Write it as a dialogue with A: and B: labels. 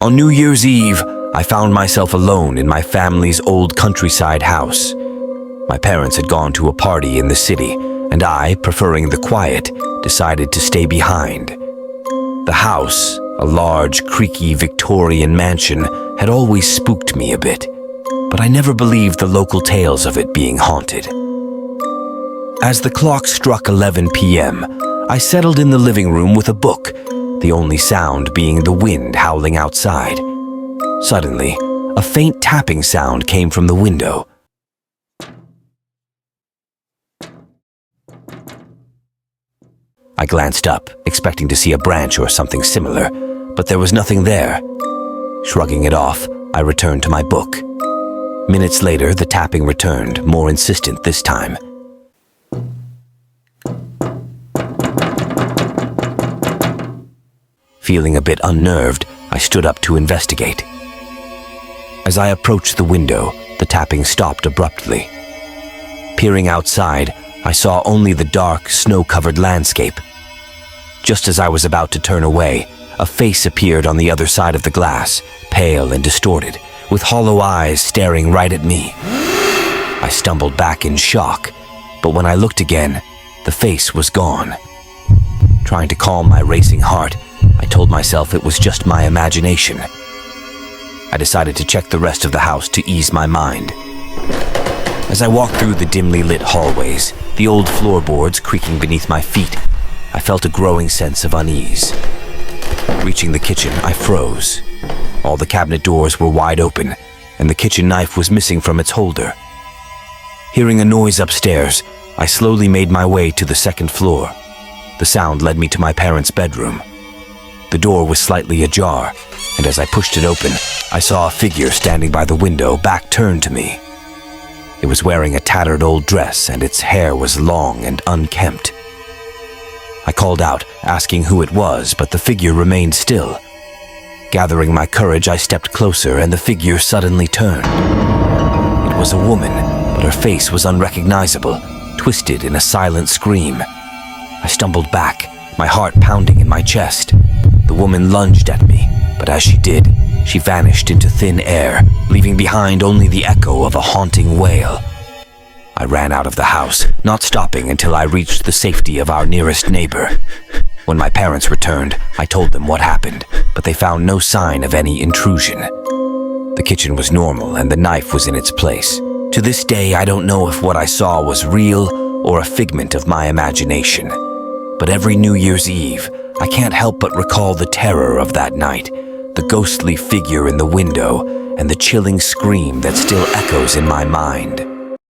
A: On New Year's Eve, I found myself alone in my family's old countryside house. My parents had gone to a party in the city, and I, preferring the quiet, decided to stay behind. The house, a large, creaky Victorian mansion, had always spooked me a bit, but I never believed the local tales of it being haunted. As the clock struck 11 p.m., I settled in the living room with a book, the only sound being the wind howling outside. Suddenly, a faint tapping sound came from the window. I glanced up, expecting to see a branch or something similar, but there was nothing there. Shrugging it off, I returned to my book. Minutes later, the tapping returned, more insistent this time. Feeling a bit unnerved, I stood up to investigate. As I approached the window, the tapping stopped abruptly. Peering outside, I saw only the dark, snow-covered landscape. Just as I was about to turn away, a face appeared on the other side of the glass, pale and distorted, with hollow eyes staring right at me. I stumbled back in shock, but when I looked again, the face was gone. Trying to calm my racing heart, I told myself it was just my imagination. I decided to check the rest of the house to ease my mind. As I walked through the dimly lit hallways, the old floorboards creaking beneath my feet, I felt a growing sense of unease. Reaching the kitchen, I froze. All the cabinet doors were wide open, and the kitchen knife was missing from its holder. Hearing a noise upstairs, I slowly made my way to the second floor. The sound led me to my parents' bedroom. The door was slightly ajar, and as I pushed it open, I saw a figure standing by the window, back turned to me. It was wearing a tattered old dress, and its hair was long and unkempt. I called out, asking who it was, but the figure remained still. Gathering my courage, I stepped closer, and the figure suddenly turned. It was a woman, but her face was unrecognizable, twisted in a silent scream. I stumbled back, my heart pounding in my chest. The woman lunged at me, but as she did, she vanished into thin air, leaving behind only the echo of a haunting wail. I ran out of the house, not stopping until I reached the safety of our nearest neighbor. When my parents returned, I told them what happened, but they found no sign of any intrusion. The kitchen was normal and the knife was in its place. To this day, I don't know if what I saw was real or a figment of my imagination. But every New Year's Eve, I can't help but recall the terror of that night, the ghostly figure in the window, and the chilling scream that still echoes in my mind.